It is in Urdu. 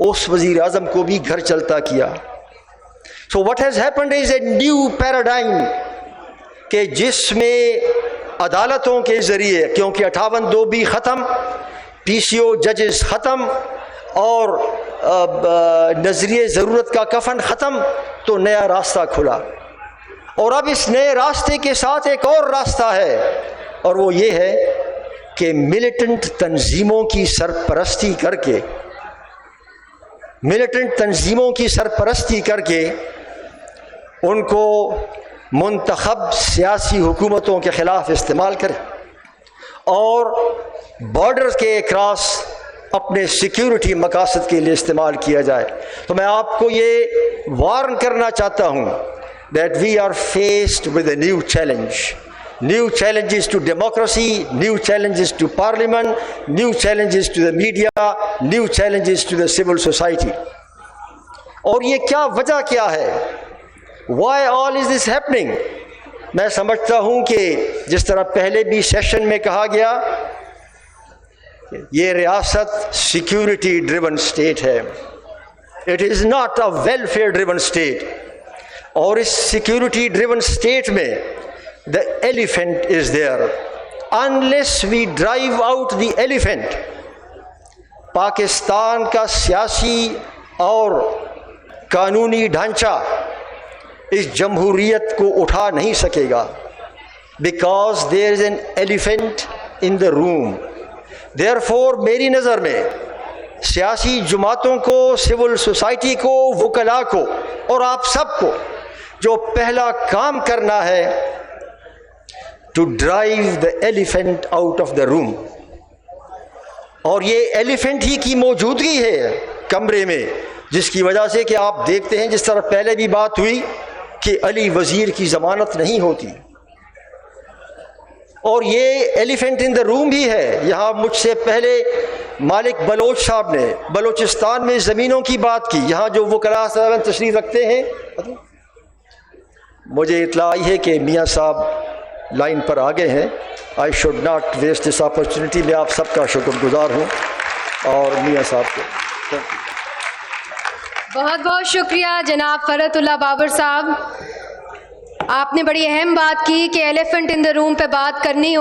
اس وزیر اعظم کو بھی گھر چلتا کیا. So what has happened is a new paradigm کہ جس میں عدالتوں کے ذریعے، کیونکہ 58(2) بھی ختم، PCO ججز ختم، اور نظریے ضرورت کا کفن ختم، تو نیا راستہ کھلا. اور اب اس نئے راستے کے ساتھ ایک اور راستہ ہے، اور وہ یہ ہے کہ ملیٹنٹ تنظیموں کی سرپرستی کر کے ان کو منتخب سیاسی حکومتوں کے خلاف استعمال کرے اور بارڈر کے اکراس اپنے سیکیورٹی مقاصد کے لیے استعمال کیا جائے. تو میں آپ کو یہ وارن کرنا چاہتا ہوں that we are faced with a new challenges to democracy, new challenges to parliament, new challenges to the media, new challenges to the civil society. اور یہ کیا وجہ کیا ہے؟ Why all is this happening? میں سمجھتا ہوں کہ جس طرح پہلے بھی سیشن میں کہا گیا، یہ ریاست سیکیورٹی ڈریون اسٹیٹ ہے. It is not a welfare driven state. اور اس سیکیورٹی ڈریون اسٹیٹ میں the elephant is there. Unless we drive out the elephant, Pakistan کا سیاسی اور قانونی ڈھانچہ اس جمہوریت کو اٹھا نہیں سکے گا. Because there is an elephant in the room. Therefore میری نظر میں سیاسی جماعتوں کو، سول سوسائٹی کو، وکلاء کو اور آپ سب کو جو پہلا کام کرنا ہے to drive the elephant out of the room. اور یہ ایلیفنٹ ہی کی موجودگی ہے کمرے میں، جس کی وجہ سے کہ آپ دیکھتے ہیں جس طرح پہلے بھی بات ہوئی کہ علی وزیر کی ضمانت نہیں ہوتی، اور یہ ایلیفنٹ ان دا روم بھی ہے. یہاں مجھ سے پہلے مالک بلوچ صاحب نے بلوچستان میں زمینوں کی بات کی. یہاں جو وکلاء صاحب تشریف رکھتے ہیں، مجھے اطلاع آئی ہے کہ میاں صاحب لائن پر آگے ہیں. I should not waste this opportunity. میں آپ سب کا شکر گزار ہوں اور میاں صاحب کو بہت بہت شکریہ جناب فرحت اللہ بابر صاحب. آپ نے بڑی اہم بات کی کہ ایلیفنٹ ان دا روم پہ بات کرنی